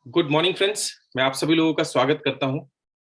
Good morning friends. मैं आप सभी लोगों का स्वागत करता हूं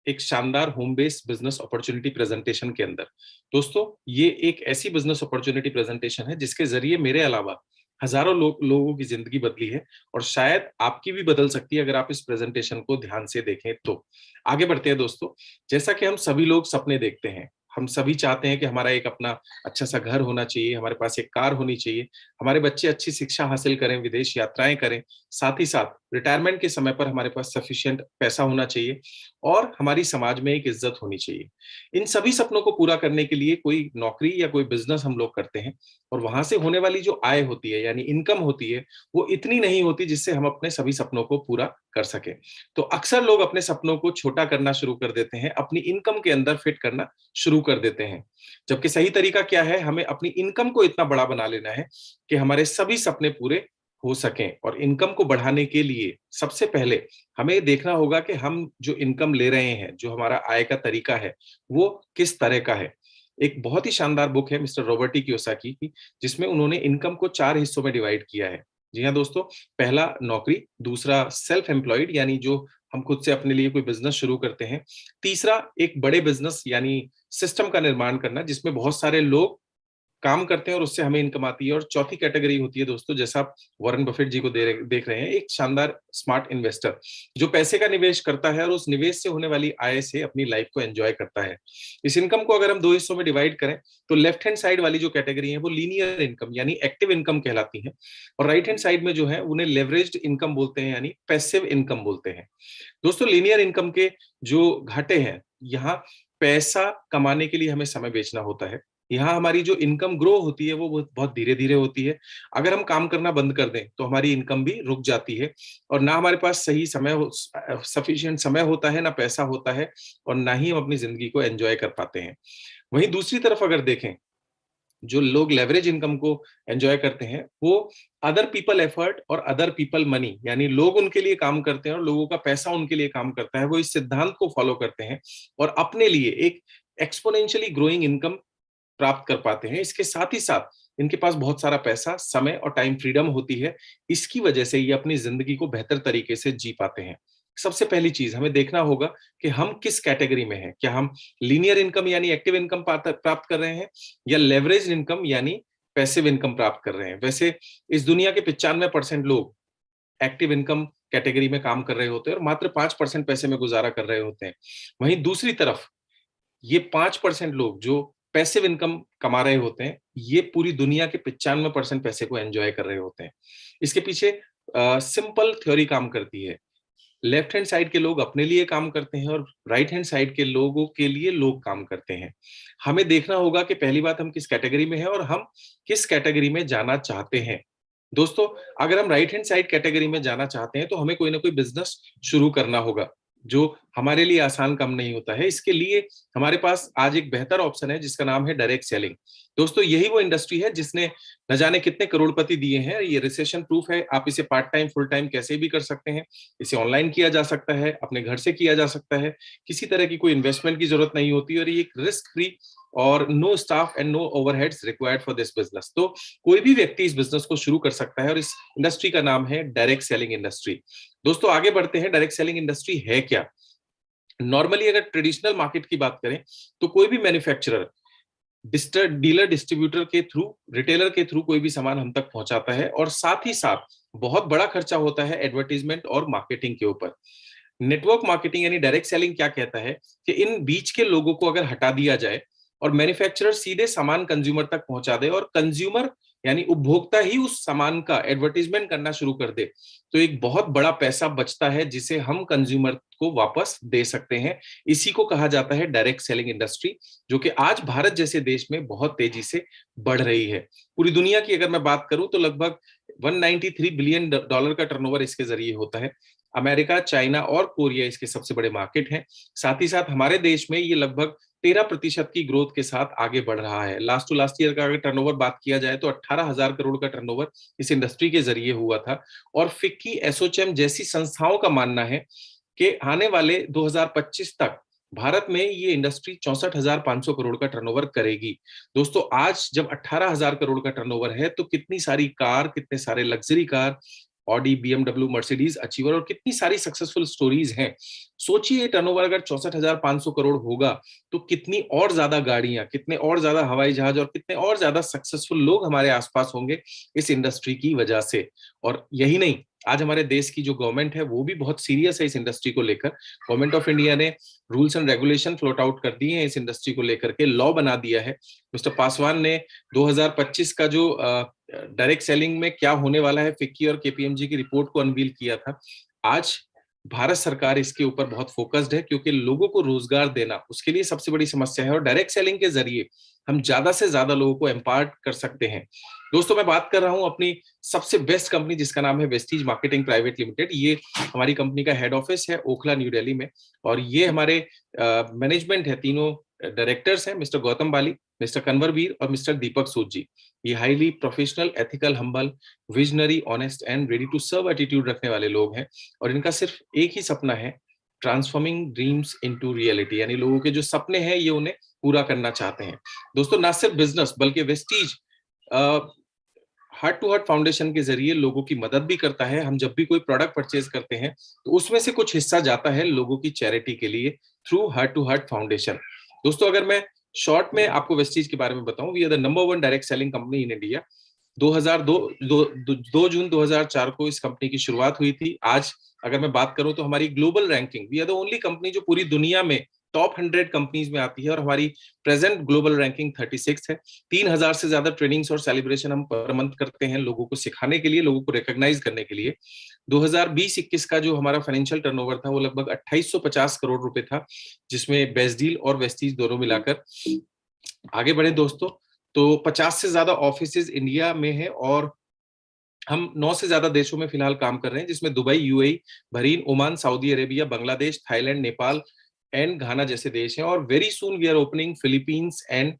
एक शानदार home based business opportunity presentation के अंदर। दोस्तों, ये एक ऐसी बिजनेस अपॉर्चुनिटी प्रेजेंटेशन है जिसके जरिए मेरे अलावा हजारों लोगों की जिंदगी बदली है और शायद आपकी भी बदल सकती है अगर आप इस प्रेजेंटेशन को ध्यान से देखें तो। आगे बढ़ते हैं दोस्तों। जैसा कि हम सभी लोग सपने देखते हैं, हम सभी चाहते हैं कि हमारा एक अपना अच्छा सा घर होना चाहिए, हमारे पास एक कार होनी चाहिए, हमारे बच्चे अच्छी शिक्षा हासिल करें, विदेश यात्राएं करें, साथ ही साथ रिटायरमेंट के समय पर हमारे पास सफिशिएंट पैसा होना चाहिए और हमारी समाज में एक इज्जत होनी चाहिए। इन सभी सपनों को पूरा करने के लिए कोई नौकरी या कोई बिजनेस हम लोग करते हैं और वहां से होने वाली जो आय होती है यानी इनकम होती है, वो इतनी नहीं होती जिससे हम अपने सभी सपनों को पूरा कर सके। तो अक्सर लोग अपने सपनों को छोटा करना शुरू कर देते हैं, अपनी इनकम के अंदर फिट करना शुरू कर देते हैं। जबकि सही तरीका क्या है, हमें अपनी इनकम को इतना बड़ा बना लेना है कि हमारे सभी सपने पूरे हो सकें। और इनकम को बढ़ाने के लिए सबसे पहले हमें देखना होगा कि हम जो इनकम ले रहे हैं, जो हमारा आय का तरीका है, वो किस तरह का है। एक बहुत ही शानदार बुक है मिस्टर रॉबर्ट टी कियोसाकी की, जिसमें उन्होंने इनकम को 4 हिस्सों में डिवाइड किया है। जी हाँ दोस्तों, पहला नौकरी, दूसरा सेल्फ एम्प्लॉयड यानी जो हम खुद से अपने लिए कोई बिजनेस शुरू करते हैं, तीसरा एक बड़े बिजनेस यानी सिस्टम का निर्माण करना जिसमें बहुत सारे लोग काम करते हैं और उससे हमें इनकम आती है, और चौथी कैटेगरी होती है दोस्तों, जैसा आप वॉरेन बफेट जी को देख रहे हैं, एक शानदार स्मार्ट इन्वेस्टर जो पैसे का निवेश करता है और उस निवेश से होने वाली आय से अपनी लाइफ को एंजॉय करता है। इस इनकम को अगर हम दो हिस्सों में डिवाइड करें तो लेफ्ट हैंड साइड वाली जो कैटेगरी है वो लीनियर इनकम यानी एक्टिव इनकम कहलाती है, और राइट हैंड साइड में जो है उन्हें लेवरेज्ड इनकम बोलते हैं यानी पैसिव इनकम बोलते हैं। दोस्तों, लीनियर इनकम के जो घाटे हैं, यहाँ पैसा कमाने के लिए हमें समय बेचना होता है। यहाँ हमारी जो इनकम ग्रो होती है वो बहुत धीरे धीरे होती है। अगर हम काम करना बंद कर दें तो हमारी इनकम भी रुक जाती है और ना हमारे पास सही समय सफिशिएंट समय होता है, ना पैसा होता है, और ना ही हम अपनी जिंदगी को एंजॉय कर पाते हैं। वहीं दूसरी तरफ अगर देखें, जो लोग लेवरेज इनकम को एंजॉय करते हैं वो अदर पीपल एफर्ट और अदर पीपल मनी यानी लोग उनके लिए काम करते हैं और लोगों का पैसा उनके लिए काम करता है, वो इस सिद्धांत को फॉलो करते हैं और अपने लिए एक एक्सपोनेंशियली ग्रोइंग इनकम प्राप्त कर पाते हैं। इसके साथ ही साथ इनके पास बहुत सारा पैसा, समय और टाइम फ्रीडम होती है। इसकी वजह से ये अपनी जिंदगी को बेहतर तरीके से जी पाते हैं। सबसे पहली चीज हमें देखना होगा कि हम किस कैटेगरी में हैं। क्या हम लीनियर इनकम यानी एक्टिव इनकम प्राप्त कर रहे हैं या लेवरेज इनकम यानी पैसिव इनकम प्राप्त कर रहे हैं। वैसे इस दुनिया के 95% लोग एक्टिव इनकम कैटेगरी में काम कर रहे होते हैं और मात्र 5% पैसे में गुजारा कर रहे होते हैं। वहीं दूसरी तरफ ये 5% लोग जो पैसिव इनकम कमा रहे होते हैं, ये पूरी दुनिया के 95% पैसे को एंजॉय कर रहे होते हैं। इसके पीछे सिंपल थ्योरी काम करती है। लेफ्ट हैंड साइड के लोग अपने लिए काम करते हैं और राइट हैंड साइड के लोगों के लिए लोग काम करते हैं। हमें देखना होगा कि पहली बात हम किस कैटेगरी में हैं और हम किस कैटेगरी में जाना चाहते हैं। दोस्तों, अगर हम राइट हैंड साइड कैटेगरी में जाना चाहते हैं तो हमें कोई ना कोई बिजनेस शुरू करना होगा जो हमारे लिए आसान काम नहीं होता है। इसके लिए हमारे पास आज एक बेहतर ऑप्शन है जिसका नाम है डायरेक्ट सेलिंग। दोस्तों, यही वो इंडस्ट्री है जिसने न जाने कितने करोड़पति दिए हैं। ये रिसेशन प्रूफ है। आप इसे पार्ट टाइम फुल टाइम कैसे भी कर सकते हैं। इसे ऑनलाइन किया जा सकता है, अपने घर से किया जा सकता है, किसी तरह की कोई इन्वेस्टमेंट की जरूरत नहीं होती और ये एक रिस्क फ्री और no staff and no overheads required for this business. तो कोई भी व्यक्ति इस बिजनेस को शुरू कर सकता है और इस इंडस्ट्री का नाम है डायरेक्ट सेलिंग इंडस्ट्री। दोस्तों, आगे बढ़ते हैं। डायरेक्ट सेलिंग इंडस्ट्री है क्या? नॉर्मली अगर ट्रेडिशनल मार्केट की बात करें तो कोई भी मैन्युफैक्चरर डीलर डिस्ट्रीब्यूटर के थ्रू, रिटेलर के थ्रू कोई भी सामान हम तक पहुंचाता है और साथ ही साथ बहुत बड़ा खर्चा होता है एडवर्टीजमेंट और मार्केटिंग के ऊपर। नेटवर्क मार्केटिंग यानी डायरेक्ट सेलिंग क्या कहता है कि इन बीच के लोगों को अगर हटा दिया जाए और मैन्युफैक्चरर सीधे सामान कंज्यूमर तक पहुंचा दे और कंज्यूमर यानी उपभोक्ता ही उस सामान का एडवर्टीजमेंट करना शुरू कर दे, तो एक बहुत बड़ा पैसा बचता है जिसे हम कंज्यूमर को वापस दे सकते हैं। इसी को कहा जाता है डायरेक्ट सेलिंग इंडस्ट्री, जो कि आज भारत जैसे देश में बहुत तेजी से बढ़ रही है। पूरी दुनिया की अगर मैं बात करूं तो लगभग 193 बिलियन डॉलर का टर्नओवर इसके जरिए होता है। अमेरिका, चाइना और कोरिया इसके सबसे बड़े मार्केट हैं। साथ ही साथ हमारे देश में ये लगभग 13% की ग्रोथ के साथ आगे बढ़ रहा है। लास्ट टू लास्ट ईयर का अगर टर्नओवर बात किया जाए तो 18,000 करोड़ का टर्नओवर इस इंडस्ट्री के जरिए हुआ था। और फिक्की, एसोचैम जैसी संस्थाओं का मानना है कि आने वाले 2025 तक भारत में ये इंडस्ट्री 64,500 करोड़ का टर्नओवर करेगी। दोस्तों, आज जब 18,000 करोड़ का टर्नओवर है तो कितनी सारी कार, कितने सारे luxury car, Audi, BMW, Mercedes, achiever और कितनी सारी सक्सेसफुल स्टोरीज हैं। सोचिए टर्नओवर अगर 64,500 करोड़ होगा तो कितनी और ज्यादा गाड़ियां, कितने और ज्यादा हवाई जहाज और कितने और ज्यादा सक्सेसफुल लोग हमारे आसपास होंगे इस इंडस्ट्री की वजह से। और यही नहीं, आज हमारे देश की जो गवर्नमेंट है वो भी बहुत सीरियस है इस इंडस्ट्री को लेकर। गवर्नमेंट ऑफ इंडिया ने rules and regulation float out कर दिए हैं इस इंडस्ट्री को लेकर के, लॉ बना दिया है। मिस्टर पासवान ने 2025 का जो डायरेक्ट सेलिंग में क्या होने वाला है, फिक्की और केपीएमजी की रिपोर्ट को अनवील किया था। आज भारत सरकार इसके ऊपर बहुत फोकस्ड है क्योंकि लोगों को रोजगार देना उसके लिए सबसे बड़ी समस्या है और डायरेक्ट सेलिंग के जरिए हम ज्यादा से ज्यादा लोगों को एम्पावर कर सकते हैं। दोस्तों, मैं बात कर रहा हूं अपनी सबसे बेस्ट कंपनी जिसका नाम है वेस्टीज मार्केटिंग प्राइवेट लिमिटेड। ये हमारी कंपनी का हेड ऑफिस है ओखला, न्यू दिल्ली में। और ये हमारे मैनेजमेंट है, तीनों डायरेक्टर्स हैं, मिस्टर गौतम बाली, मिस्टर कन्वरवीर और मिस्टर दीपक सूद जी। ये highly professional, ethical, humble, visionary, honest and ready to serve attitude रखने वाले लोग हैं। और इनका सिर्फ एक ही सपना है, ट्रांसफॉर्मिंग ड्रीम्स इनटू रियलिटी, यानी लोगों के जो सपने हैं ये उन्हें पूरा करना चाहते हैं। दोस्तों, ना सिर्फ बिजनेस बल्कि Vestige Heart to Heart Foundation के जरिए लोगों की मदद भी करता है। हम जब भी कोई प्रोडक्ट परचेज करते हैं तो उसमें से कुछ हिस्सा जाता है लोगों की चैरिटी के लिए through Heart to Heart Foundation. दोस्तों, अगर मैं शॉर्ट में आपको वेस्टीज के बारे में बताऊं, we are the number 1 direct selling company in India. 2 जून 2004 को इस कंपनी की शुरुआत हुई थी। आज अगर मैं बात करूं तो हमारी global ranking, we are the only company जो पूरी दुनिया में टॉप 100 कंपनीज में आती है और हमारी प्रेजेंट ग्लोबल रैंकिंग 36 है। 3,000 से ज्यादा ट्रेनिंग्स और सेलिब्रेशन हम पर मंथ करते हैं लोगों को सिखाने के लिए, लोगों को रिकॉग्नाइज करने के लिए। 2020-21 का जो हमारा फाइनेंशियल टर्नओवर था वो लगभग 2850 करोड़ रुपए था, जिसमें बेस्ट डील और वेस्टीज दोनों मिलाकर। आगे बढ़े दोस्तों, तो 50 से ज्यादा ऑफिसेज इंडिया में है और हम 9 से ज्यादा देशों में फिलहाल काम कर रहे हैं, जिसमें Dubai, UAE, Bahrain, Oman, Saudi Arabia, Bangladesh, Thailand, Nepal and Ghana जैसे देश हैं। और very soon we are opening Philippines and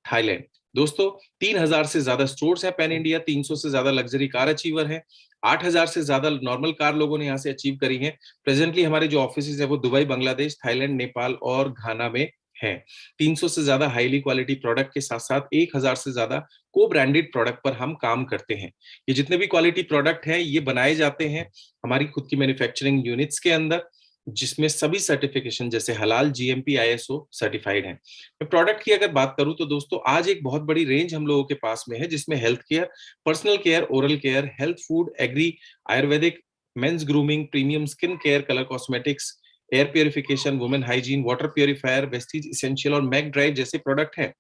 Thailand. दोस्तों, 3,000 से ज्यादा स्टोर्स हैं पैन इंडिया, 300 से ज्यादा लग्जरी कार अचीवर हैं, 8,000 से ज्यादा नॉर्मल कार लोगों ने यहाँ से अचीव करी हैं। प्रेजेंटली हमारे जो ऑफिस है वो दुबई, बांग्लादेश, थाईलैंड, नेपाल और घाना में है। 300 से ज्यादा हाईली क्वालिटी प्रोडक्ट के साथ साथ 1,000 से ज्यादा को ब्रांडेड प्रोडक्ट पर हम काम करते हैं। ये जितने भी क्वालिटी प्रोडक्ट हैं ये बनाए जाते हैं हमारी खुद की मैन्युफैक्चरिंग यूनिट्स के अंदर, जिसमें सभी सर्टिफिकेशन जैसे हलाल, जीएमपी, आईएसओ सर्टिफाइड हैं। मैं प्रोडक्ट की अगर बात करूं तो दोस्तों, आज एक बहुत बड़ी रेंज हम लोगों के पास में है, जिसमें health care, personal care, oral care, health food, agri, Ayurvedic, men's grooming, premium skin care, colour cosmetics, air purification, women hygiene, water purifier, Vestige essential और मैक ड्राइव जैसे प्रोडक्ट हैं।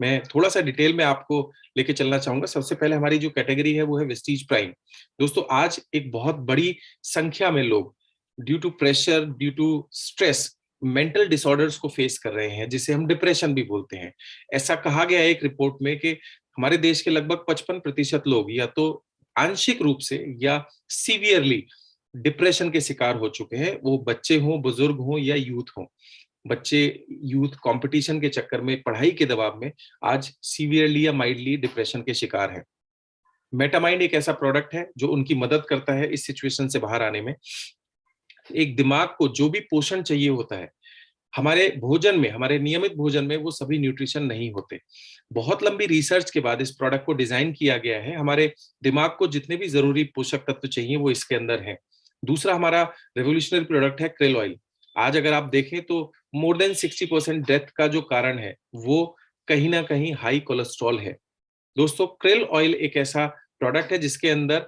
मैं थोड़ा सा डिटेल में आपको लेके चलना चाहूंगा। सबसे पहले हमारी जो कैटेगरी है वो है वेस्टीज प्राइम। दोस्तों, आज एक बहुत बड़ी संख्या में लोग due to pressure, due to stress, mental disorders को फेस कर रहे हैं, जिसे हम डिप्रेशन भी बोलते हैं। ऐसा कहा गया है एक रिपोर्ट में कि हमारे देश के लगभग 55% लोग या तो आंशिक रूप से या सीवियरली डिप्रेशन के शिकार हो चुके हैं। वो बच्चे हों, बुजुर्ग हों या यूथ हों। बच्चे, यूथ कंपटीशन के चक्कर में, पढ़ाई के दबाव में आज सीवियरली या माइल्डली डिप्रेशन के शिकार हैं। मेटामाइंड एक ऐसा प्रोडक्ट है जो उनकी मदद करता है इस सिचुएशन से बाहर आने में। एक दिमाग को जो भी पोषण चाहिए होता है, हमारे भोजन में, हमारे नियमित भोजन में वो सभी न्यूट्रिशन नहीं होते। बहुत लंबी रिसर्च के बाद इस प्रोडक्ट को डिजाइन किया गया है। हमारे दिमाग को जितने भी जरूरी पोषक तत्व चाहिए वो इसके अंदर है। दूसरा हमारा रेवोल्यूशनरी प्रोडक्ट है क्रेल ऑयल। आज अगर आप देखें तो मोर देन 60% डेथ का जो कारण है वो कहीं ना कहीं हाई कोलेस्ट्रॉल है। दोस्तों, क्रेल ऑयल एक ऐसा प्रोडक्ट है जिसके अंदर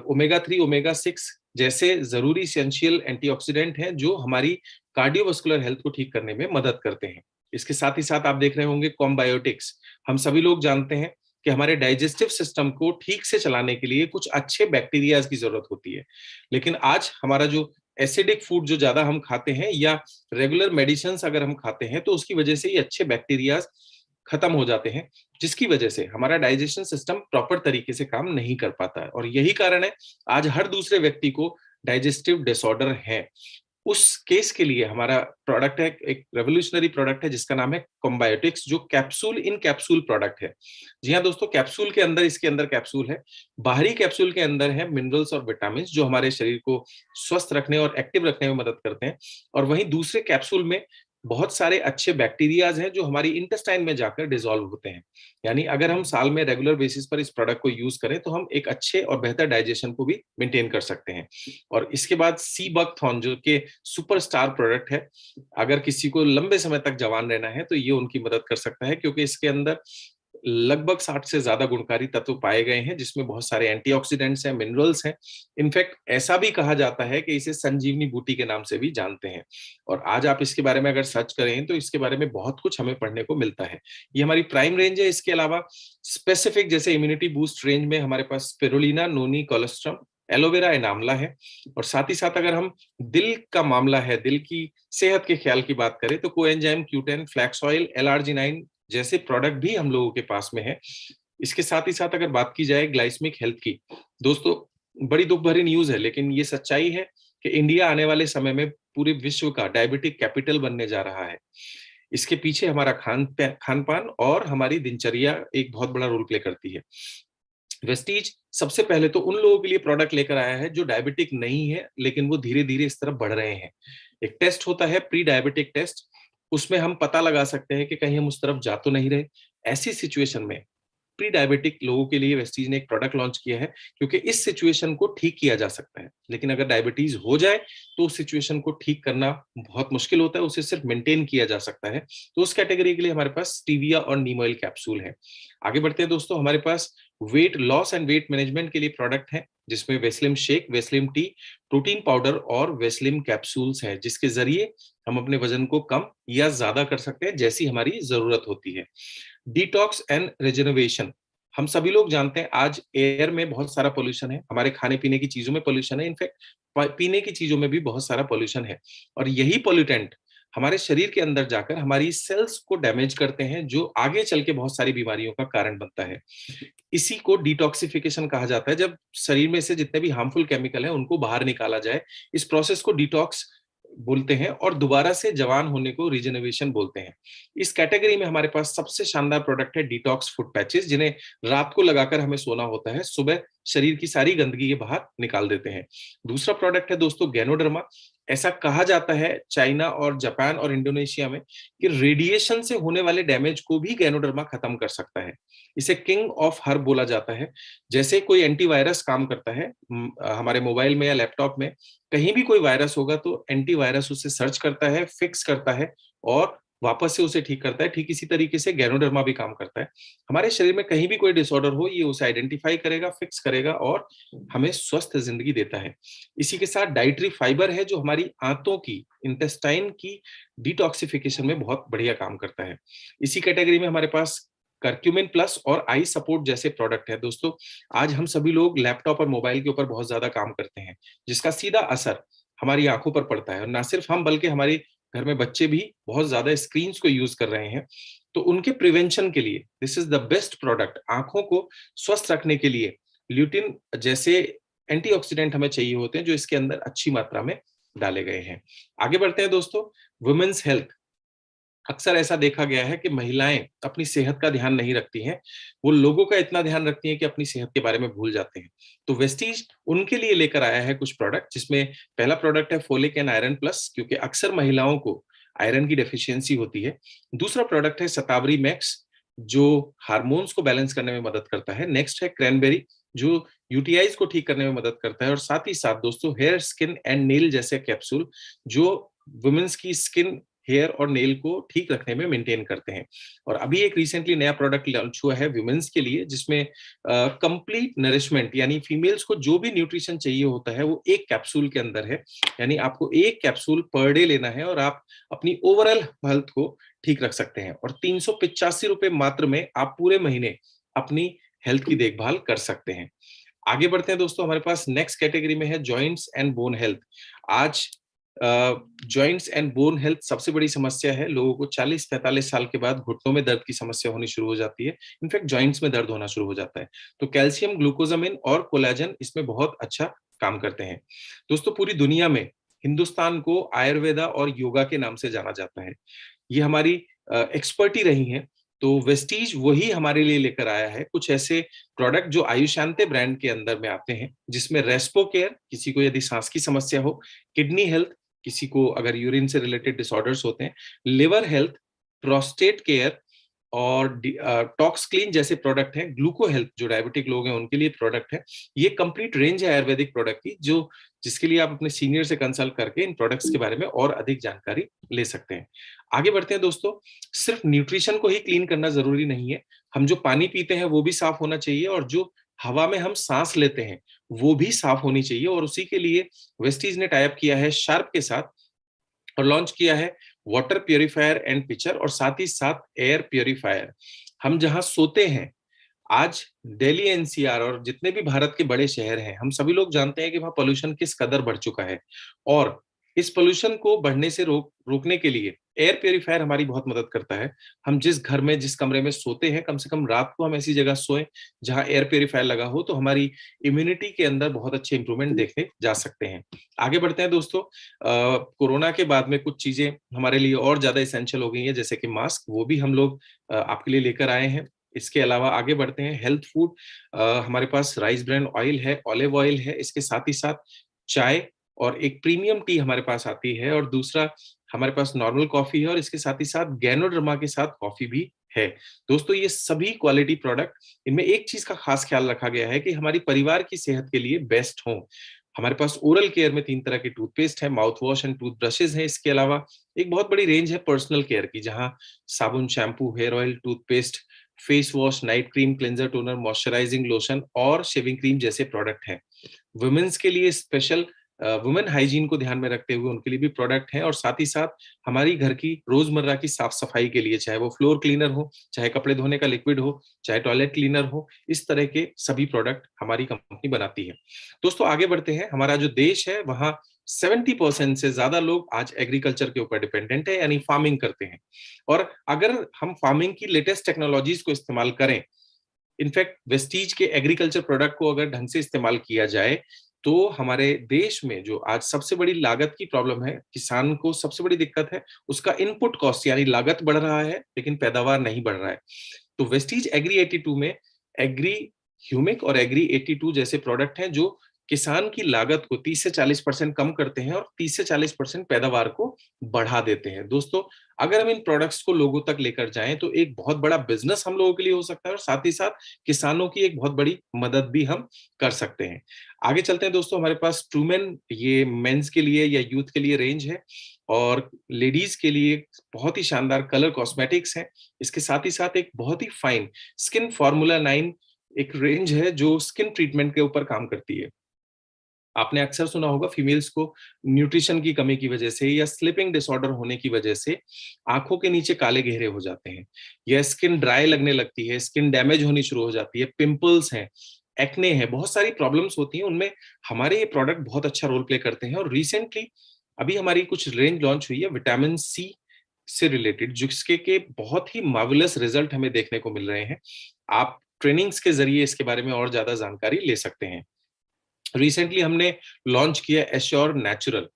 ओमेगा 3, ओमेगा 6 जैसे जरूरी एसेंशियल एंटीऑक्सीडेंट हैं जो हमारी कार्डियोवास्कुलर हेल्थ को ठीक करने में मदद करते हैं। इसके साथ ही साथ आप देख रहे होंगे कॉम्बायोटिक्स। हम सभी लोग जानते हैं कि हमारे डाइजेस्टिव सिस्टम को ठीक से चलाने के लिए कुछ अच्छे बैक्टीरियाज की जरूरत होती है। लेकिन आज हमारा जो एसिडिक फूड जो ज्यादा हम खाते हैं या रेगुलर मेडिसिन अगर हम खाते हैं तो उसकी वजह से ये अच्छे बैक्टीरियाज खत्म हो जाते हैं, जिसकी वजह से हमारा डाइजेशन सिस्टम प्रॉपर तरीके से काम नहीं कर पाता है। और यही कारण है आज हर दूसरे व्यक्ति को डाइजेस्टिव डिसऑर्डर है। उस केस के लिए हमारा प्रोडक्ट है, एक रेवोल्यूशनरी प्रोडक्ट है जिसका नाम है कॉम्बायोटिक्स, जो कैप्सूल इन कैप्सूल प्रोडक्ट है। जी हाँ दोस्तों, कैप्सूल के अंदर, इसके अंदर कैप्सूल है, बाहरी कैप्सूल के अंदर है मिनरल्स और विटामिन जो हमारे शरीर को स्वस्थ रखने और एक्टिव रखने में मदद करते हैं। और वहीं दूसरे कैप्सूल में बहुत सारे अच्छे बैक्टीरियाज हैं जो हमारी इंटेस्टाइन में जाकर डिसॉल्व होते हैं। यानी अगर हम साल में रेगुलर बेसिस पर इस प्रोडक्ट को यूज करें तो हम एक अच्छे और बेहतर डाइजेशन को भी मेंटेन कर सकते हैं। और इसके बाद सी बकथॉर्न जो कि सुपरस्टार प्रोडक्ट है, अगर किसी को लंबे समय तक जवान रहना है तो ये उनकी मदद कर सकता है, क्योंकि इसके अंदर लगभग 60 से ज्यादा गुणकारी तत्व पाए गए हैं, जिसमें बहुत सारे एंटीऑक्सीडेंट्स हैं, मिनरल्स हैं। इनफैक्ट ऐसा भी कहा जाता है कि इसे संजीवनी बूटी के नाम से भी जानते हैं। और आज आप इसके बारे में अगर सर्च करें तो इसके बारे में बहुत कुछ हमें पढ़ने को मिलता है। ये हमारी प्राइम रेंज है। इसके अलावा स्पेसिफिक जैसे इम्यूनिटी बूस्ट रेंज में हमारे पास स्पिरुलिना, नोनी, कोलेस्ट्रम, एलोवेरा, एनामला है। और साथ ही साथ अगर हम दिल का मामला है, दिल की सेहत के ख्याल की बात करें तो coenzyme Q10, flax oil, L-arginine जैसे प्रोडक्ट भी हम लोगों के पास में है। इसके साथ ही साथ अगर बात की जाए ग्लाइसमिक हेल्थ की, दोस्तों बड़ी दुख भरी न्यूज है लेकिन ये सच्चाई है कि इंडिया आने वाले समय में पूरे विश्व का डायबिटिक कैपिटल बनने जा रहा है। इसके पीछे हमारा खान पान और हमारी दिनचर्या एक बहुत बड़ा रोल प्ले करती है। वेस्टीज सबसे पहले तो उन लोगों के लिए प्रोडक्ट लेकर आया है जो डायबिटिक नहीं है लेकिन वो धीरे धीरे इस तरफ बढ़ रहे हैं। एक टेस्ट होता है प्री डायबिटिक टेस्ट, उसमें हम पता लगा सकते हैं कि कहीं हम उस तरफ जा तो नहीं रहे। ऐसी सिचुएशन में प्री डायबिटिक लोगों के लिए वेस्टीज ने एक प्रोडक्ट लॉन्च किया है, क्योंकि इस सिचुएशन को ठीक किया जा सकता है। लेकिन अगर डायबिटीज हो जाए तो उस सिचुएशन को ठीक करना बहुत मुश्किल होता है, उसे सिर्फ मेंटेन किया जा सकता है। तो उस कैटेगरी के लिए हमारे पास स्टीविया और नीम ऑयल कैप्सूल है। आगे बढ़ते हैं दोस्तों, हमारे पास weight loss and weight management के लिए प्रोडक्ट है, जिसमें Weslim shake, Weslim tea, protein powder और वेस्लिम कैप्सूल्स है, जिसके जरिए हम अपने वजन को कम या ज्यादा कर सकते हैं जैसी हमारी जरूरत होती है। डिटॉक्स एंड रिजनरेशन, हम सभी लोग जानते हैं आज एयर में बहुत सारा पोल्यूशन है, हमारे खाने पीने की चीजों में पोल्यूशन है, इनफैक्ट पीने की चीजों में भी बहुत सारा पोल्यूशन है। और यही पोल्यूटेंट हमारे शरीर के अंदर जाकर हमारी सेल्स को डैमेज करते हैं, जो आगे चल के बहुत सारी बीमारियों का कारण बनता है। इसी को डिटॉक्सिफिकेशन कहा जाता है, जब शरीर में से जितने भी हार्मफुल केमिकल हैं उनको बाहर निकाला जाए। इस प्रोसेस को डिटॉक्स बोलते हैं और दोबारा से जवान होने को रिजेनरेशन बोलते हैं। इस कैटेगरी में हमारे पास सबसे शानदार प्रोडक्ट है डिटॉक्स फुट पैचेस, जिन्हें रात को लगाकर हमें सोना होता है, सुबह शरीर की सारी गंदगी के बाहर निकाल देते हैं। दूसरा प्रोडक्ट है दोस्तों गैनोडर्मा। ऐसा कहा जाता है चाइना और जापान और इंडोनेशिया में कि रेडिएशन से होने वाले डैमेज को भी गैनोडर्मा खत्म कर सकता है। इसे किंग ऑफ हर्ब बोला जाता है। जैसे कोई एंटीवायरस काम करता है हमारे मोबाइल में या लैपटॉप में, कहीं भी कोई वायरस होगा तो एंटीवायरस उसे सर्च करता है, फिक्स करता है और वापस से उसे ठीक करता है। ठीक इसी तरीके से गैनोडर्मा भी काम करता है। हमारे शरीर में कहीं भी कोई डिसऑर्डर हो, ये उसे आइडेंटिफाई करेगा, फिक्स करेगा और हमें स्वस्थ जिंदगी देता है। इसी के साथ डाइटरी फाइबर है, जो हमारी आंतों की, इंटेस्टाइन की डिटॉक्सिफिकेशन में बहुत बढ़िया काम करता है। इसी कैटेगरी में हमारे पास कर्क्यूमिन प्लस और आई सपोर्ट जैसे प्रोडक्ट है। दोस्तों आज हम सभी लोग लैपटॉप और मोबाइल के ऊपर बहुत ज्यादा काम करते हैं, जिसका सीधा असर हमारी आंखों पर पड़ता है। और ना सिर्फ हम बल्कि हमारे घर में बच्चे भी बहुत ज्यादा स्क्रीन को यूज कर रहे हैं। तो उनके प्रिवेंशन के लिए this is the best product. आंखों को स्वस्थ रखने के लिए ल्यूटिन जैसे एंटीऑक्सीडेंट हमें चाहिए होते हैं, जो इसके अंदर अच्छी मात्रा में डाले गए हैं। आगे बढ़ते हैं दोस्तों, वुमेन्स हेल्थ। अक्सर ऐसा देखा गया है कि महिलाएं अपनी सेहत का ध्यान नहीं रखती हैं, वो लोगों का इतना ध्यान रखती हैं कि अपनी सेहत के बारे में भूल जाते हैं। तो वेस्टीज उनके लिए लेकर आया है कुछ प्रोडक्ट, जिसमें पहला प्रोडक्ट है फोलिक एंड आयरन प्लस, क्योंकि अक्सर महिलाओं को आयरन की डेफिशिएंसी होती है। दूसरा प्रोडक्ट है शतावरी मैक्स, जो हार्मोन्स को बैलेंस करने में मदद करता है। नेक्स्ट है क्रैनबेरी, जो यूटीआईज को ठीक करने में मदद करता है। और साथ ही साथ दोस्तों हेयर, स्किन एंड नेल जैसे कैप्सूल, जो वुमेन्स की स्किन, हेयर और नेल को ठीक रखने में मेंटेन करते हैं। और अभी एक रिसेंटली नया प्रोडक्ट लॉन्च हुआ है वुमेन्स के लिए, जिसमें कंप्लीट नरिशमेंट, यानी फीमेल्स को जो भी न्यूट्रिशन चाहिए होता है वो एक कैप्सूल के अंदर है। यानी आपको एक कैप्सूल पर डे लेना है और आप अपनी ओवरऑल हेल्थ को ठीक रख सकते हैं। और 385 रुपए मात्र में आप पूरे महीने अपनी हेल्थ की देखभाल कर सकते हैं। आगे बढ़ते हैं दोस्तों, हमारे पास नेक्स्ट कैटेगरी में है जॉइंट्स एंड बोन हेल्थ। आज जॉइंट्स एंड बोन हेल्थ सबसे बड़ी समस्या है। लोगों को 40-45 साल के बाद घुटनों में दर्द की समस्या होनी शुरू हो जाती है, इनफैक्ट जॉइंट्स में दर्द होना शुरू हो जाता है। तो कैल्शियम, ग्लूकोजामिन और कोलेजन इसमें बहुत अच्छा काम करते हैं। दोस्तों पूरी दुनिया में हिंदुस्तान को आयुर्वेदा और योगा के नाम से जाना जाता है। ये हमारी एक्सपर्टी रही है। तो वेस्टीज वही हमारे लिए लेकर आया है कुछ ऐसे प्रोडक्ट जो आयुशांते ब्रांड के अंदर में आते हैं, जिसमें रेस्पो केयर, किसी को यदि सांस की समस्या हो, किडनी हेल्थ, किसी को अगर यूरिन से रिलेटेड डिसऑर्डर्स होते हैं, लिवर हेल्थ, प्रोस्टेट केयर और टॉक्स क्लीन जैसे प्रोडक्ट हैं, ग्लूको हेल्थ जो डायबिटिक लोग हैं उनके लिए प्रोडक्ट है। ये कंप्लीट रेंज है आयुर्वेदिक प्रोडक्ट की, जो जिसके लिए आप अपने सीनियर से कंसल्ट करके इन प्रोडक्ट्स के बारे में और अधिक जानकारी ले सकते हैं। आगे बढ़ते हैं दोस्तों। सिर्फ न्यूट्रिशन को ही क्लीन करना जरूरी नहीं है, हम जो पानी पीते हैं वो भी साफ होना चाहिए, और जो हवा में हम सांस लेते हैं वो भी साफ होनी चाहिए। और उसी के लिए वेस्टीज ने टाइप किया है शार्प के साथ और लॉन्च किया है वाटर प्योरीफायर एंड पिचर, और साथ ही साथ एयर प्योरीफायर। हम जहां सोते हैं, आज दिल्ली एनसीआर और जितने भी भारत के बड़े शहर हैं, हम सभी लोग जानते हैं कि वहां पोल्यूशन किस कदर बढ़ चुका है। और इस पोल्यूशन को बढ़ने से रोकने के लिए एयर प्योरीफायर हमारी बहुत मदद करता है। हम जिस घर में, जिस कमरे में सोते हैं, कम से कम रात को हम ऐसी जगह सोएं जहां एयर प्योरीफायर लगा हो, तो हमारी इम्यूनिटी के अंदर बहुत अच्छे इंप्रूवमेंट देखने जा सकते हैं। आगे बढ़ते हैं दोस्तों। कोरोना के बाद में कुछ चीजें हमारे लिए और ज्यादा इसेंशियल हो गई हैं, जैसे कि मास्क, वो भी हम लोग आपके लिए लेकर आए हैं। इसके अलावा आगे बढ़ते हैं, हेल्थ फूड। हमारे पास राइस ब्रांड ऑयल है, ऑलिव ऑयल है, इसके साथ ही साथ चाय और एक प्रीमियम टी हमारे पास आती है, और दूसरा हमारे पास नॉर्मल कॉफी है, और इसके साथ ही साथ गैनोडर्मा के साथ कॉफी भी है। दोस्तों ये सभी क्वालिटी प्रोडक्ट, इनमें एक चीज का खास ख्याल रखा गया है कि हमारी परिवार की सेहत के लिए बेस्ट हो। हमारे पास ओरल केयर में 3 तरह के टूथपेस्ट है, mouth wash and tooth brushes है। इसके अलावा एक बहुत बड़ी रेंज है पर्सनल केयर की, जहां साबुन, shampoo, hair oil, toothpaste, face wash, night cream, cleanser, toner, moisturising lotion और शेविंग क्रीम जैसे प्रोडक्ट हैं। वुमेन्स के लिए स्पेशल वुमेन हाइजीन को ध्यान में रखते हुए उनके लिए भी प्रोडक्ट हैं, और साथ ही साथ हमारी घर की रोजमर्रा की साफ सफाई के लिए, चाहे वो फ्लोर क्लीनर हो, चाहे कपड़े धोने का लिक्विड हो, चाहे टॉयलेट क्लीनर हो, इस तरह के सभी प्रोडक्ट हमारी कंपनी बनाती है। दोस्तों आगे बढ़ते हैं। हमारा जो देश है वहाँ 70% से ज्यादा लोग आज एग्रीकल्चर के ऊपर डिपेंडेंट है, यानी फार्मिंग करते हैं। और अगर हम फार्मिंग की लेटेस्ट टेक्नोलॉजीज को इस्तेमाल करें, इनफैक्ट वेस्टीज के एग्रीकल्चर प्रोडक्ट को अगर ढंग से इस्तेमाल किया जाए, तो हमारे देश में जो आज सबसे बड़ी लागत की प्रॉब्लम है, किसान को सबसे बड़ी दिक्कत है, उसका इनपुट कॉस्ट यानी लागत बढ़ रहा है लेकिन पैदावार नहीं बढ़ रहा है। तो वेस्टीज एग्री 82 में एग्री ह्यूमिक और एग्री 82 जैसे प्रोडक्ट हैं, जो किसान की लागत को 30 से 40% कम करते हैं और 30 से 40% पैदावार को बढ़ा देते हैं। दोस्तों अगर हम इन प्रोडक्ट्स को लोगों तक लेकर जाएं, तो एक बहुत बड़ा बिजनेस हम लोगों के लिए हो सकता है, और साथ ही साथ किसानों की एक बहुत बड़ी मदद भी हम कर सकते हैं। आगे चलते हैं दोस्तों। हमारे पास ट्रूमेन, ये मेंस के लिए या यूथ के लिए रेंज है, और लेडीज के लिए बहुत ही शानदार कलर कॉस्मेटिक्स हैं। इसके साथ ही साथ एक बहुत ही फाइन स्किन फॉर्मूला 9 एक रेंज है जो स्किन ट्रीटमेंट के ऊपर काम करती है। आपने अक्सर सुना होगा फीमेल्स को न्यूट्रिशन की कमी की वजह से या स्लीपिंग डिसऑर्डर होने की वजह से आंखों के नीचे काले घेरे हो जाते हैं, या स्किन ड्राई लगने लगती है, स्किन डैमेज होनी शुरू हो जाती है, पिंपल्स हैं, एक्ने है, बहुत सारी प्रॉब्लम्स होती हैं। उनमें हमारे ये प्रोडक्ट बहुत अच्छा रोल प्ले करते हैं। और रिसेंटली अभी हमारी कुछ रेंज लॉन्च हुई है विटामिन सी से रिलेटेड, जिसके के बहुत ही मार्वेलस रिजल्ट हमें देखने को मिल रहे हैं। आप ट्रेनिंग्स के जरिए इसके बारे में और ज्यादा जानकारी ले सकते हैं। रिसेंटली हमने लॉन्च किया एश्योर नेचुरल।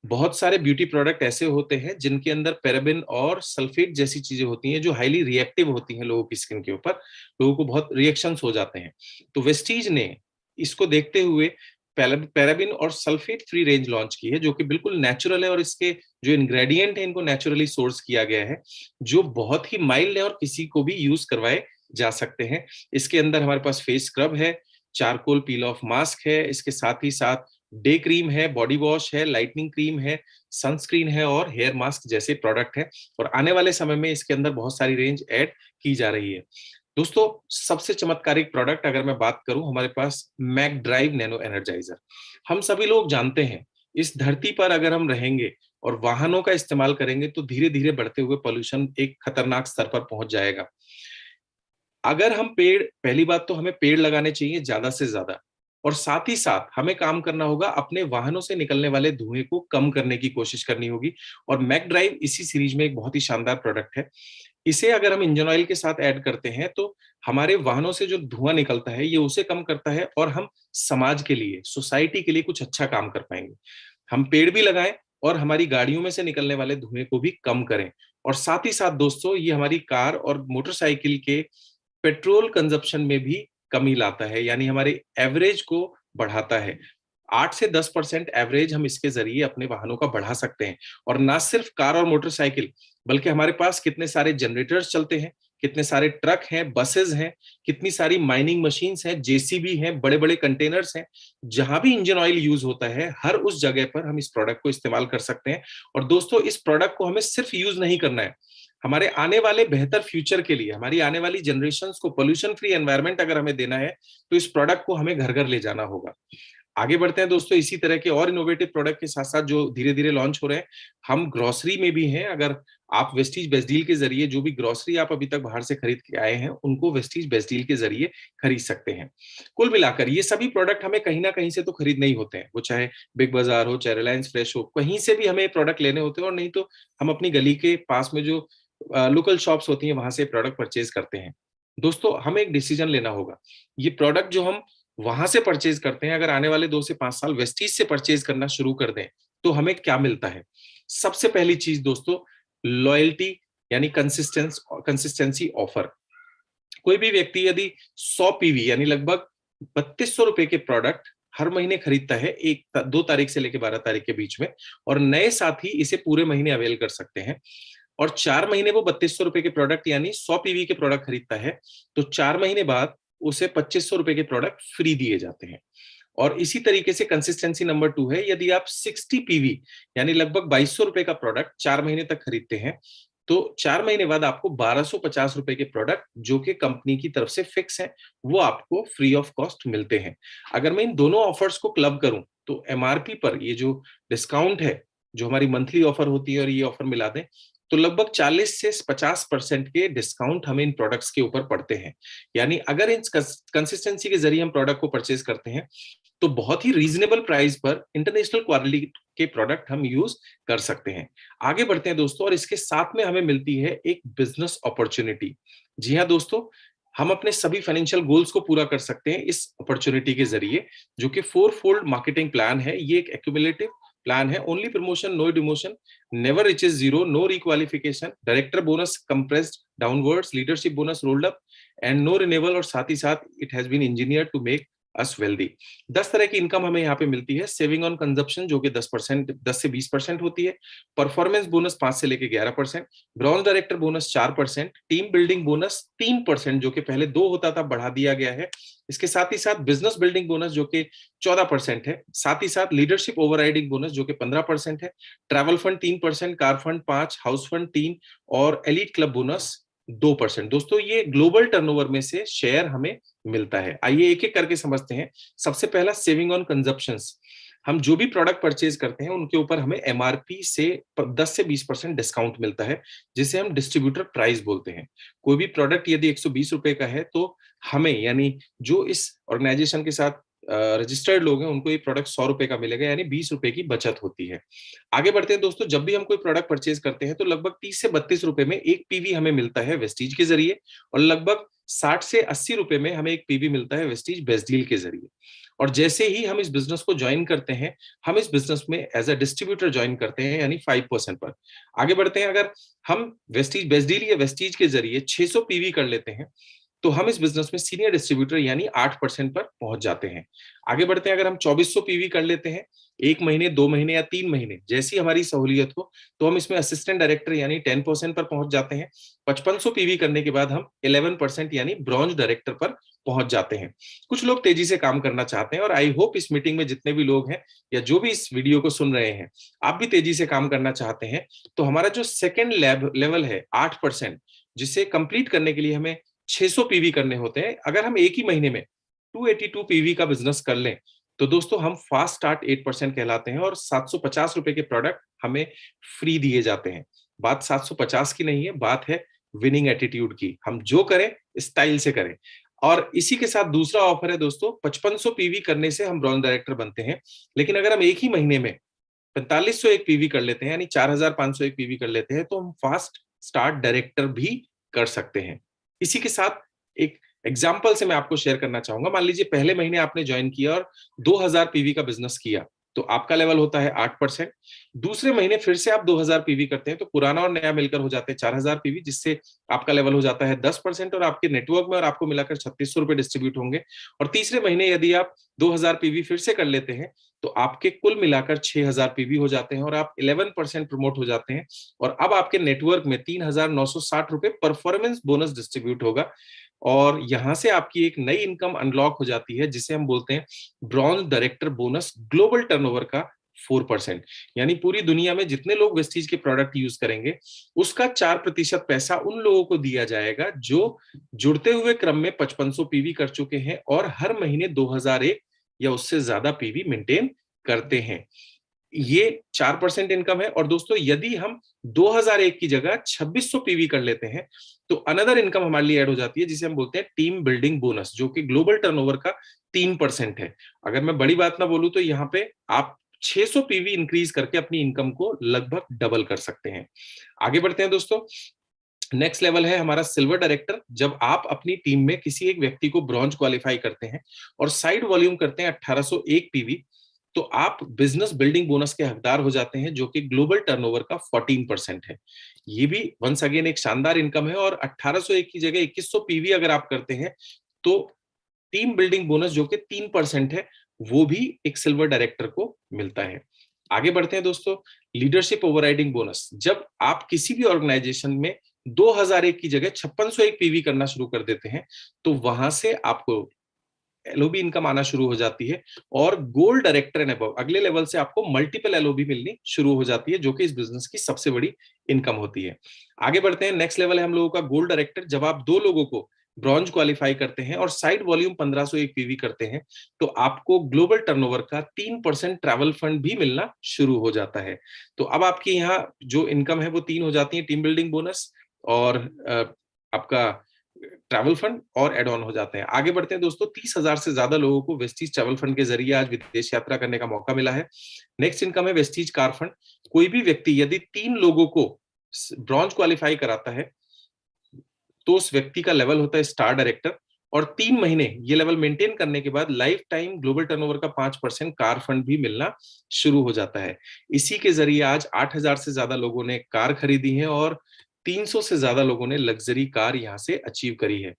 बहुत सारे ब्यूटी प्रोडक्ट ऐसे होते हैं जिनके अंदर पैराबिन और सल्फेट जैसी चीजें होती हैं, जो हाईली रिएक्टिव होती हैं लोगों की स्किन के ऊपर, लोगों को बहुत रिएक्शंस हो जाते हैं। तो वेस्टीज ने इसको देखते हुए पैराबिन और सल्फेट फ्री रेंज लॉन्च की है, जो कि बिल्कुल नेचुरल है, और इसके जो इंग्रेडिएंट है इनको नेचुरली सोर्स किया गया है, जो बहुत ही माइल्ड है और किसी को भी यूज करवाए जा सकते हैं। इसके अंदर हमारे पास फेस स्क्रब है, चारकोल पील ऑफ मास्क है, इसके साथ ही साथ डे क्रीम है, बॉडी वॉश है, लाइटनिंग क्रीम है, सनस्क्रीन है और हेयर मास्क जैसे प्रोडक्ट है। और आने वाले समय में इसके अंदर बहुत सारी रेंज ऐड की जा रही है। दोस्तों सबसे चमत्कारिक प्रोडक्ट अगर मैं बात करूं, हमारे पास मैक ड्राइव नैनो एनर्जाइजर। हम सभी लोग जानते हैं इस धरती पर अगर हम रहेंगे और वाहनों का इस्तेमाल करेंगे, तो धीरे धीरे बढ़ते हुए पोल्यूशन एक खतरनाक स्तर पर पहुंच जाएगा। अगर हम पेड़, पहली बात तो हमें पेड़ लगाने चाहिए ज्यादा से ज्यादा, और साथ ही साथ हमें काम करना होगा, अपने वाहनों से निकलने वाले धुएं को कम करने की कोशिश करनी होगी। और मैक ड्राइव इसी सीरीज में एक बहुत ही शानदार प्रोडक्ट है। इसे अगर हम इंजन ऑयल के साथ ऐड करते हैं, तो हमारे वाहनों से जो धुआं निकलता है ये उसे कम करता है, और हम समाज के लिए, सोसाइटी के लिए कुछ अच्छा काम कर पाएंगे। हम पेड़ भी लगाएं और हमारी गाड़ियों में से निकलने वाले धुएं को भी कम करें। और साथ ही साथ दोस्तों, ये हमारी कार और मोटरसाइकिल के पेट्रोल कंजप्शन में भी कमी लाता है, यानी हमारे एवरेज को बढ़ाता है। 8 से 10% एवरेज हम इसके जरिए अपने वाहनों का बढ़ा सकते हैं। और ना सिर्फ कार और मोटरसाइकिल, बल्कि हमारे पास कितने सारे जनरेटर्स चलते हैं, कितने सारे ट्रक हैं, बसेस हैं, कितनी सारी माइनिंग मशीन्स हैं, जेसीबी हैं, बड़े बड़े कंटेनर्स हैं। जहां भी इंजन ऑयल यूज होता है, हर उस जगह पर हम इस प्रोडक्ट को इस्तेमाल कर सकते हैं। और दोस्तों, इस प्रोडक्ट को हमें सिर्फ यूज नहीं करना है, हमारे आने वाले बेहतर फ्यूचर के लिए, हमारी आने वाली जनरेशंस को पोल्यूशन फ्री एनवायरनमेंट अगर हमें देना है, तो इस प्रोडक्ट को हमें घर घर ले जाना होगा। आगे बढ़ते हैं दोस्तों, इसी तरह के और इनोवेटिव प्रोडक्ट के साथ साथ जो धीरे धीरे लॉन्च हो रहे हैं। हम ग्रोसरी में भी हैं। अगर आप वेस्टीज बेस्ट डील के जरिए जो भी ग्रोसरी आप अभी तक बाहर से खरीद के आए हैं, उनको वेस्टीज बेस्ट डील के जरिए खरीद सकते हैं। कुल मिलाकर ये सभी प्रोडक्ट हमें कहीं ना कहीं से तो खरीदने ही होते हैं, वो चाहे बिग बाजार हो, चाहे रिलायंस फ्रेश हो, कहीं से भी हमें प्रोडक्ट लेने होते हैं। और नहीं तो हम अपनी गली के पास में जो लोकल शॉप्स होती हैं, वहां से प्रोडक्ट परचेज करते हैं। दोस्तों, हमें एक डिसीजन लेना होगा। ये प्रोडक्ट जो हम वहां से परचेज करते हैं, अगर आने वाले 2 से 5 साल वेस्टीज से परचेज करना शुरू कर दें, तो हमें क्या मिलता है? सबसे पहली चीज दोस्तों, लॉयल्टी, यानी कंसिस्टेंसी ऑफर। कोई भी व्यक्ति यदि 100 पीवी यानी लगभग 3200 रुपए के प्रोडक्ट हर महीने खरीदता है, 2 तारीख से लेकर 12 तारीख के बीच में, और नए साथी इसे पूरे महीने अवेल कर सकते हैं, और 4 महीने वो 3200 रुपए के प्रोडक्ट यानी 100 पीवी के प्रोडक्ट खरीदता है, तो 4 महीने बाद उसे 2500 रुपए के प्रोडक्ट फ्री दिए जाते हैं। और इसी तरीके से कंसिस्टेंसी नंबर 2 है, यदि आप 60 पीवी यानी लगभग 2200 रुपए का प्रोडक्ट 4 महीने तक खरीदते हैं, तो 4 महीने बाद आपको 1250 रुपए के प्रोडक्ट, जो कि कंपनी की तरफ से फिक्स है, वो आपको फ्री ऑफ कॉस्ट मिलते हैं। अगर मैं इन दोनों ऑफर्स को क्लब करूं, तो एमआरपी पर ये जो डिस्काउंट है, जो हमारी मंथली ऑफर होती है, और ये ऑफर मिला दें, तो लगभग 40 से 50% के डिस्काउंट हमें इन प्रोडक्ट्स के ऊपर पड़ते हैं। यानी अगर इन कंसिस्टेंसी के जरिए हम प्रोडक्ट को परचेज करते हैं, तो बहुत ही रीजनेबल प्राइस पर इंटरनेशनल क्वालिटी के प्रोडक्ट हम यूज कर सकते हैं। आगे बढ़ते हैं दोस्तों, और इसके साथ में हमें मिलती है एक बिजनेस अपॉर्चुनिटी। जी हाँ दोस्तों, हम अपने सभी फाइनेंशियल गोल्स को पूरा कर सकते हैं इस अपॉर्चुनिटी के जरिए, जो कि 4-fold मार्केटिंग प्लान है। ये एक एक्यूमुलेटिव प्लान है। Only promotion, no demotion, never reaches zero, no requalification, director bonus compressed downwards, leadership bonus rolled up, and no renewal. और साथ ही साथ it has been engineer to make us wealthy. 10 तरह की इनकम हमें यहाँ पे मिलती है। सेविंग ऑन कंजप्शन, जो कि 10 से 20% होती है। परफॉर्मेंस बोनस 5 से लेके 11%। Bronze director bonus 4%। Team building bonus 3%, जो कि पहले 2 होता था, बढ़ा दिया गया है। इसके साथ ही साथ बिजनेस बिल्डिंग बोनस, जो कि 14% है। साथ ही साथ लीडरशिप ओवरराइडिंग बोनस, जो कि 15% है। Travel fund 3%, car fund 5%, house fund 3%, और एलीट क्लब बोनस 2%। दोस्तों, ये ग्लोबल टर्नओवर में से शेयर हमें मिलता है। आइए एक एक करके समझते हैं। सबसे पहला, सेविंग ऑन कंजप्शंस। हम जो भी प्रोडक्ट परचेज करते हैं, उनके ऊपर हमें एमआरपी से 10 से 20% डिस्काउंट मिलता है, जिसे हम डिस्ट्रीब्यूटर प्राइस बोलते हैं। कोई भी प्रोडक्ट यदि 120 रुपए का है, तो हमें, यानी जो इस ऑर्गेनाइजेशन के साथ रजिस्टर्ड लोग हैं, उनको ये प्रोडक्ट 100 रुपए का मिलेगा, यानी 20 रुपए की बचत होती है। आगे बढ़ते हैं दोस्तों, जब भी हम कोई प्रोडक्ट परचेज करते हैं, तो लगभग 30 से 32 रुपए में एक पीवी हमें मिलता है वेस्टीज के जरिए, और लगभग 60 से 80 रुपए में हमें एक पीवी मिलता है वेस्टीज बेस्ट डील के जरिए। और जैसे ही हम इस बिजनेस को ज्वाइन करते हैं, हम इस बिजनेस में एज अ डिस्ट्रीब्यूटर ज्वाइन करते हैं, यानी 5% पर। आगे बढ़ते हैं, अगर हम वेस्टीज बेस्ट डील या वेस्टीज के जरिए 600 पीवी कर लेते हैं, तो हम इस बिजनेस में सीनियर डिस्ट्रीब्यूटर यानी 8% पर पहुंच जाते हैं। आगे बढ़ते हैं, अगर हम 2400 पीवी कर लेते हैं 1 महीने, 2 महीने या 3 महीने, जैसी हमारी सहूलियत हो, तो हम इसमें असिस्टेंट डायरेक्टर यानी 10% पर पहुंच जाते हैं। 5500 पीवी करने के बाद हम 11% यानी ब्रॉन्ज डायरेक्टर पर पहुंच जाते हैं। कुछ लोग तेजी से काम करना चाहते हैं, और आई होप इस मीटिंग में जितने भी लोग हैं, या जो भी इस वीडियो को सुन रहे हैं, आप भी तेजी से काम करना चाहते हैं। तो हमारा जो सेकेंड लेवल है 8%, जिसे कंप्लीट करने के लिए हमें 600 पीवी करने होते हैं। अगर हम एक ही महीने में 282 पीवी का बिजनेस कर लें, तो दोस्तों हम फास्ट स्टार्ट 8% कहलाते हैं, और 750 रुपए के प्रोडक्ट हमें फ्री दिए जाते हैं। बात 750 की नहीं है, बात है विनिंग एटीट्यूड की। हम जो करें स्टाइल से करें। और इसी के साथ दूसरा ऑफर है दोस्तों, 5500 पीवी करने से हम ब्रॉन्ज डायरेक्टर बनते हैं। लेकिन अगर हम एक ही महीने में 4501 पीवी कर लेते हैं, यानी 4501 पीवी कर लेते हैं, तो हम फास्ट स्टार्ट डायरेक्टर भी कर सकते हैं। इसी के साथ एक एग्जाम्पल से मैं आपको शेयर करना चाहूंगा। मान लीजिए पहले महीने आपने ज्वाइन किया और 2000 पीवी का बिजनेस किया, तो आपका लेवल होता है 8%। दूसरे महीने फिर से आप 2000 पीवी करते हैं तो पुराना और नया मिलकर हो जाते हैं 4000 पीवी, जिससे आपका लेवल हो जाता है 10% और आपके नेटवर्क में और आपको मिलाकर 3600 रुपए डिस्ट्रीब्यूट होंगे। और तीसरे महीने यदि आप 2000 पीवी फिर से कर लेते हैं तो आपके कुल मिलाकर 6000 पीवी हो जाते हैं और आप 11% प्रमोट हो जाते हैं। और अब आपके नेटवर्क में 3960 रुपए परफॉर्मेंस बोनस डिस्ट्रीब्यूट होगा और यहां से आपकी एक नई इनकम अनलॉक हो जाती है जिसे हम बोलते हैं bronze director bonus global turnover का 4%। यानी पूरी दुनिया में जितने लोग वेस्टीज के प्रोडक्ट यूज करेंगे उसका 4% पैसा उन लोगों को दिया जाएगा जो जुड़ते हुए क्रम में 5500 पीवी कर चुके हैं और हर महीने 2001 या उससे ज्यादा पीवी मेंटेन करते हैं। ये 4% इनकम है। और दोस्तों यदि हम 2001 की जगह 2600 पीवी कर लेते हैं तो अनदर इनकम हमारे लिए ऐड हो जाती है जिसे हम बोलते हैं टीम बिल्डिंग बोनस, जो कि ग्लोबल टर्नओवर का 3% है। अगर मैं बड़ी बात ना बोलूं तो यहाँ पे आप 600 पीवी इंक्रीज करके अपनी इनकम को लगभग डबल कर सकते हैं। आगे बढ़ते हैं दोस्तों। नेक्स्ट लेवल है हमारा सिल्वर डायरेक्टर। जब आप अपनी टीम में किसी एक व्यक्ति को ब्रॉन्ज क्वालिफाई करते हैं और साइड वॉल्यूम करते हैं 1801 पीवी तो आप बिजनेस बिल्डिंग बोनस के हकदार हो जाते हैं जो कि ग्लोबल टर्नओवर का 14% है। ये भी वंस अगेन एक शानदार इनकम है और 1801 की जगह 2100 पीवी अगर आप करते हैं तो टीम बिल्डिंग बोनस जो कि 3% है वो भी एक सिल्वर डायरेक्टर को मिलता है। आगे बढ़ते हैं दोस्तों। Leadership overriding bonus. जब आप किसी भी ऑर्गेनाइजेशन में 2001 की जगह 5601 पीवी करना शुरू कर देते हैं तो वहां से आपको एलओबी इनकम आना शुरू हो जाती है और गोल्ड डायरेक्टर एंड अबव अगले लेवल से आपको मल्टीपल एलओबी मिलनी शुरू हो जाती है जो कि इस बिजनेस की सबसे बड़ी इनकम होती है। आगे बढ़ते हैं। नेक्स्ट लेवल है हम लोगों का गोल्ड डायरेक्टर। जब आप दो लोगों को ब्रॉन्ज क्वालिफाई करते हैं और साइड वॉल्यूम 1501 पीवी करते हैं तो आपको ग्लोबल टर्नओवर का 3% ट्रैवल फंड भी मिलना शुरू हो जाता है। तो अब आपकी यहाँ जो इनकम है वो तीन हो जाती है, टीम बिल्डिंग बोनस और आपका ट्रैवल फंड और एड ऑन हो जाते हैं। आगे बढ़ते हैं दोस्तों। 30,000 से ज्यादा लोगों को वेस्टीज ट्रैवल फंड के जरिए आज विदेश यात्रा करने का मौका मिला है। नेक्स्ट इनकम है वेस्टीज कार फंड। कोई भी व्यक्ति यदि 3 लोगों को ब्रॉन्ज क्वालिफाई कराता है तो उस व्यक्ति का लेवल होता है स्टार डायरेक्टर और 3 महीने ये लेवल मेंटेन करने के बाद लाइफ टाइम ग्लोबल टर्नओवर का 5% कार फंड भी मिलना शुरू हो जाता है। इसी के जरिए आज 8,000 से ज्यादा लोगों ने कार खरीदी है और 300 से ज्यादा लोगों ने लग्जरी कार यहां से अचीव करी है।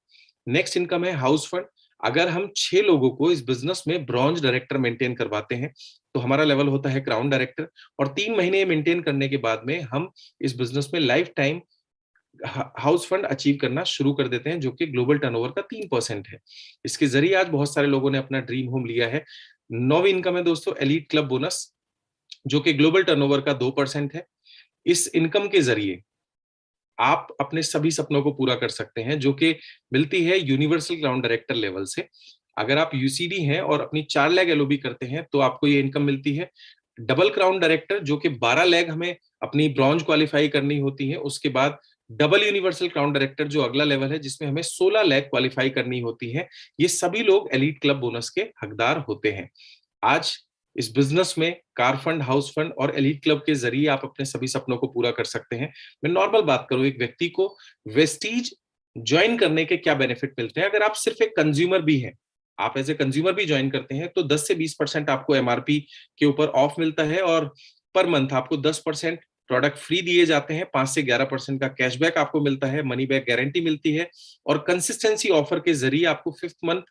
नेक्स्ट इनकम है हाउस फंड। अगर हम 6 लोगों को इस बिजनेस में ब्रॉन्ज डायरेक्टर मेंटेन करवाते हैं तो हमारा लेवल होता है क्राउन डायरेक्टर और 3 महीने मेंटेन करने के बाद में हम इस बिजनेस में life time house fund achieve करना शुरू कर देते हैं जो कि ग्लोबल टर्नओवर का 3% है। इसके जरिए आज बहुत सारे लोगों ने अपना ड्रीम होम लिया है। नौवीं इनकम है दोस्तों एलीट क्लब बोनस जो कि ग्लोबल टर्नओवर का 2% है। इस इनकम के जरिए आप अपने सभी सपनों को पूरा कर सकते हैं जो कि मिलती है यूनिवर्सल क्राउन डायरेक्टर लेवल से। अगर आप यूसीडी हैं और अपनी 4 लैग एलओबी करते हैं तो आपको ये इनकम मिलती है। डबल क्राउन डायरेक्टर जो कि 12 लैग हमें अपनी ब्रॉन्ज क्वालिफाई करनी होती है, उसके बाद डबल यूनिवर्सल क्राउन डायरेक्टर जो अगला लेवल है जिसमें हमें 16 लैग क्वालिफाई करनी होती है। ये सभी लोग एलीट क्लब बोनस के हकदार होते हैं। आज इस बिजनेस में कार फंड, हाउस फंड और एलीट क्लब के जरिए आप अपने सभी सपनों को पूरा कर सकते हैं। मैं नॉर्मल बात करूं, एक व्यक्ति को वेस्टीज ज्वाइन करने के क्या बेनिफिट मिलते हैं। अगर आप सिर्फ एक कंज्यूमर भी हैं, आप एज ए कंज्यूमर भी ज्वाइन करते हैं तो 10 से 20% आपको एमआरपी के ऊपर ऑफ मिलता है और पर मंथ आपको 10% प्रोडक्ट फ्री दिए जाते हैं, 5 से 11% का कैशबैक आपको मिलता है, मनी बैक गारंटी मिलती है और कंसिस्टेंसी ऑफर के जरिए आपको 5th मंथ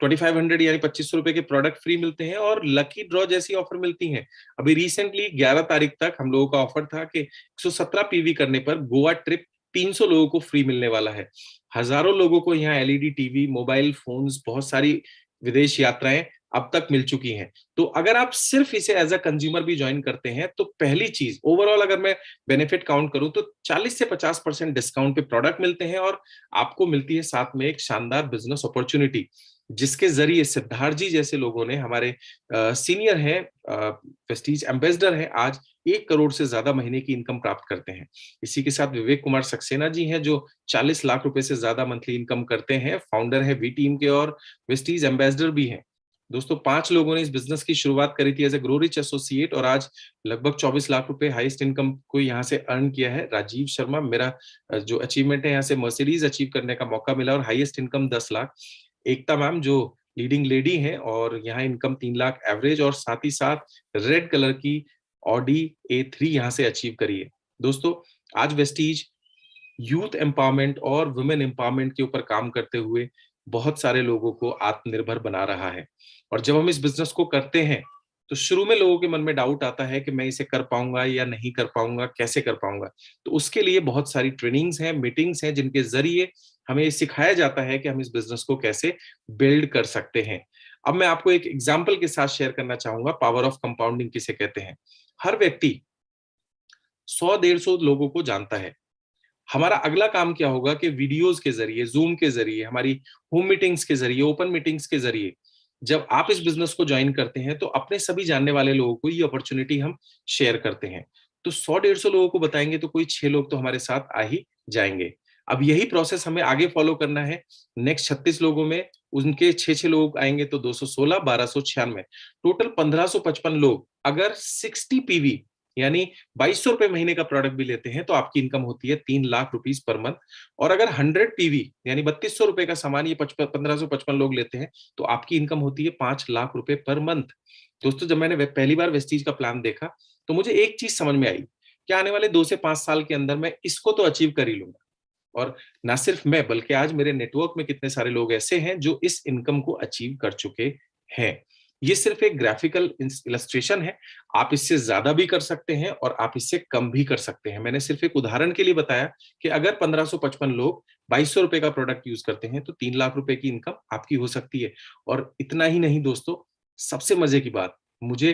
2500 यानी 2500 रुपए के प्रोडक्ट फ्री मिलते हैं और लकी ड्रॉ जैसी ऑफर मिलती हैं। अभी रिसेंटली 11 तारीख तक हम लोगों का ऑफर था कि 117 पीवी करने पर गोवा ट्रिप 300 लोगों को फ्री मिलने वाला है। हजारों लोगों को यहाँ एलईडी टीवी, मोबाइल फोन्स, बहुत सारी विदेश यात्राएं अब तक मिल चुकी हैं। तो अगर आप सिर्फ इसे एज अ कंज्यूमर भी ज्वाइन करते हैं तो पहली चीज ओवरऑल अगर मैं बेनिफिट काउंट करूं तो 40 से 50% डिस्काउंट पे प्रोडक्ट मिलते हैं और आपको मिलती है साथ में एक शानदार बिजनेस अपॉर्चुनिटी जिसके जरिए सिद्धार्थ जी जैसे लोगों ने, हमारे सीनियर हैं, प्रेस्टीज एम्बेसडर हैं, आज 1 करोड़ से ज्यादा महीने की इनकम प्राप्त करते हैं। इसी के साथ विवेक कुमार सक्सेना जी हैं जो 40 लाख रुपए से ज्यादा मंथली इनकम करते हैं, फाउंडर है वी टीम के और प्रेस्टीज एम्बेसडर भी हैं। दोस्तों 5 लोगों ने इस बिजनेस की शुरुआत करी थी as a grow rich associate और आज लगभग 24 लाख रुपए हाईएस्ट इनकम को यहाँ से अर्न किया है। राजीव शर्मा, मेरा जो अचीवमेंट है यहाँ से मर्सिडीज अचीव करने का मौका मिला और हाईएस्ट इनकम 10 लाख। एकता मैम जो लीडिंग लेडी हैं और यहाँ इनकम 3 लाख एवरेज और साथ ही साथ रेड कलर की ऑडी A3 यहाँ से अचीव करी है। दोस्तों, आज वेस्टीज यूथ एम्पावरमेंट और वुमेन एम्पावरमेंट के ऊपर काम करते हुए बहुत सारे लोगों को आत्मनिर्भर बना रहा है। और जब हम इस बिजनेस को करते हैं तो शुरू में लोगों के मन में डाउट आता है कि मैं इसे कर पाऊंगा या नहीं कर पाऊंगा, कैसे कर पाऊंगा। तो उसके लिए बहुत सारी ट्रेनिंग्स हैं, मीटिंग्स हैं, जिनके जरिए हमें ये सिखाया जाता है कि हम इस बिजनेस को कैसे बिल्ड कर सकते हैं। अब मैं आपको एक एग्जाम्पल के साथ शेयर करना चाहूंगा, पावर ऑफ कंपाउंडिंग किसे कहते हैं। हर व्यक्ति 100-150 लोगों को जानता है। हमारा अगला काम क्या होगा कि वीडियोस के जरिए, जूम के जरिए, हमारी होम मीटिंग्स के जरिए, ओपन मीटिंग्स के जरिए जब आप इस बिजनेस को ज्वाइन करते हैं तो अपने सभी जानने वाले लोगों को ये अपॉर्चुनिटी हम शेयर करते हैं। तो 100-150 लोगों को बताएंगे तो कोई 6 लोग तो हमारे साथ आ ही जाएंगे। अब यही प्रोसेस हमें आगे फॉलो करना है। नेक्स्ट 36 लोगों में उनके 6-6 लोग आएंगे तो 216, 1296, टोटल 1555 लोग अगर 60 पीवी यानी 2200 रुपए महीने का प्रोडक्ट भी लेते हैं तो आपकी इनकम होती है 3 लाख रुपीस पर मंथ। और अगर 100 पीवी यानी 3200 रुपए का सामान ये 1555 लोग लेते हैं तो आपकी इनकम होती है 5 लाख रुपए पर मंथ। दोस्तों, जब मैंने पहली बार वेस्टीज का प्लान देखा तो मुझे एक चीज समझ में आई कि आने वाले 2 से 5 साल के अंदर मैं इसको तो अचीव कर ही लूंगा। और ना सिर्फ मैं बल्कि आज मेरे नेटवर्क में कितने सारे लोग ऐसे हैं जो इस इनकम को अचीव कर चुके हैं। ये सिर्फ एक ग्राफिकल इलस्ट्रेशन है। आप इससे ज्यादा भी कर सकते हैं और आप इससे कम भी कर सकते हैं। मैंने सिर्फ एक उदाहरण के लिए बताया कि अगर 1555 लोग 2200 रुपए का प्रोडक्ट यूज करते हैं तो 3 लाख रुपए की इनकम आपकी हो सकती है। और इतना ही नहीं दोस्तों, सबसे मजे की बात, मुझे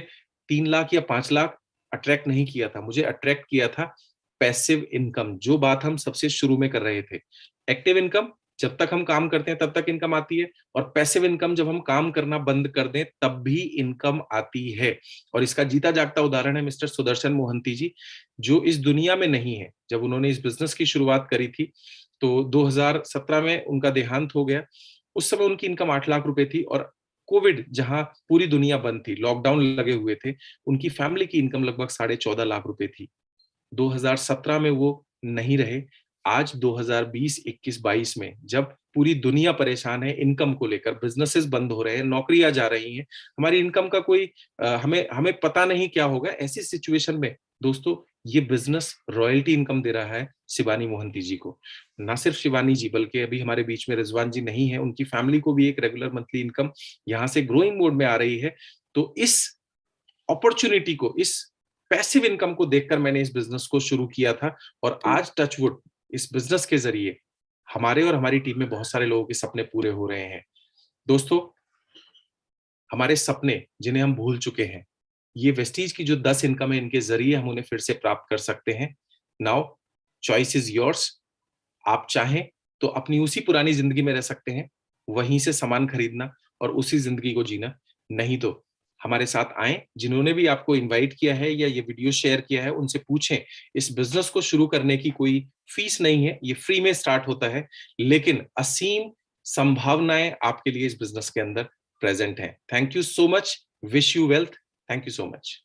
3 लाख या 5 लाख अट्रैक्ट नहीं किया था, मुझे अट्रैक्ट किया था पैसिव इनकम, जो बात हम सबसे शुरू में कर रहे थे। एक्टिव इनकम, जब तक हम काम करते हैं तब तक इनकम आती है, और पैसिव इनकम जब हम काम करना बंद कर दें तब भी इनकम आती है। और इसका जीता जागता उदाहरण है मिस्टर सुदर्शन मोहंती जी, जो इस दुनिया में नहीं है। जब उन्होंने इस बिजनेस की शुरुआत करी थी तो 2017 में उनका देहांत हो गया। उस समय उनकी इनकम 8 लाख रुपए थी और कोविड जहां पूरी दुनिया बंद थी, लॉकडाउन लगे हुए थे, उनकी फैमिली की इनकम लगभग 14.5 लाख रुपए थी। 2017 में वो नहीं रहे। आज 2020, 21, 22 में जब पूरी दुनिया परेशान है इनकम को लेकर, बिजनेसेस बंद हो रहे हैं, नौकरियां जा रही हैं, हमारी इनकम का कोई हमें हमें पता नहीं क्या होगा, ऐसी सिचुएशन में दोस्तों ये बिजनेस रॉयल्टी इनकम दे रहा है शिवानी मोहंती जी को। ना सिर्फ शिवानी जी बल्कि अभी हमारे बीच में रिजवान जी नहीं है, उनकी फैमिली को भी एक रेगुलर मंथली इनकम यहाँ से ग्रोइंग मोड में आ रही है। तो इस अपॉर्चुनिटी को, इस पैसिव इनकम को देखकर मैंने इस बिजनेस को शुरू किया था। और आज टचवुड इस बिजनेस के जरिए हमारे और हमारी टीम में बहुत सारे लोगों के सपने पूरे हो रहे हैं। दोस्तों, हमारे सपने जिन्हें हम भूल चुके हैं, ये वेस्टीज की जो 10 इनकम है इनके जरिए हम उन्हें फिर से प्राप्त कर सकते हैं। Now choice is yours. आप चाहें तो अपनी उसी पुरानी जिंदगी में रह सकते हैं, वहीं से सामान खरीदना और उसी जिंदगी को जीना। नहीं तो हमारे साथ आएं, जिन्होंने भी आपको इनवाइट किया है या ये वीडियो शेयर किया है उनसे पूछें। इस बिजनेस को शुरू करने की कोई फीस नहीं है, ये फ्री में स्टार्ट होता है, लेकिन असीम संभावनाएं आपके लिए इस बिजनेस के अंदर प्रेजेंट हैं। Thank you so much, wish you wealth, thank you so much.